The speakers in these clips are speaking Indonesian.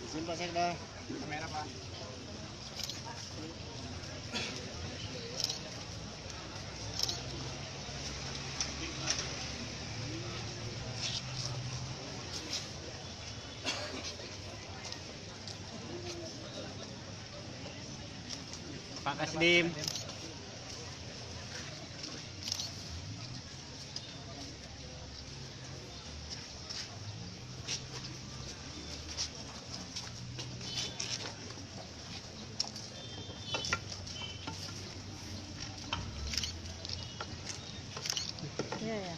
Izin Pak Sekda. Kamera Pak. Pak Kasdim. Iya ya.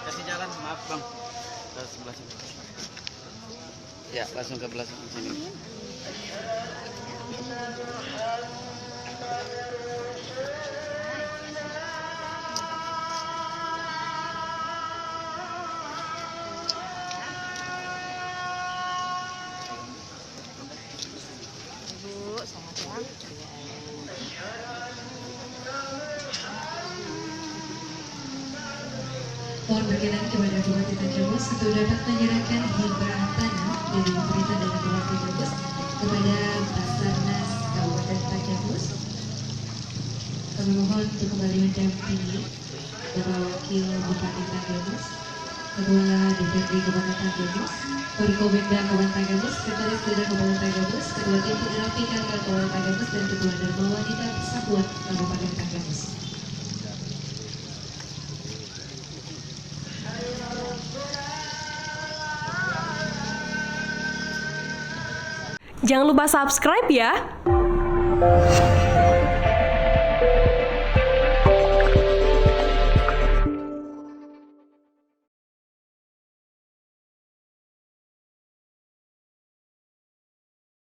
Kasih jalan, maaf Bang. Ke sebelah sini. Ya, langsung ke belah sini. Ibu, selamat siang. Mohon berkenan kepada Bupati Tanjabus untuk dapat menyerahkan hibah tanah dari pemerintah dan Kabupaten Tanjabus kepada Basarnas Kabupaten Tanjabus. Kami mohon untuk kembali mendampingi Bapak Wakil Bupati Tanjabus, Ketua DPRD Kabupaten Tanjabus, Forkopimda Kabupaten Tanjabus, Sekretaris Daerah Kabupaten Tanjabus, Ketua Tim Penerapi Kantor Kabupaten Tanjabus, dan Ketua Dharma Wanita Persatuan Kabupaten Tanjabus. Jangan lupa subscribe ya.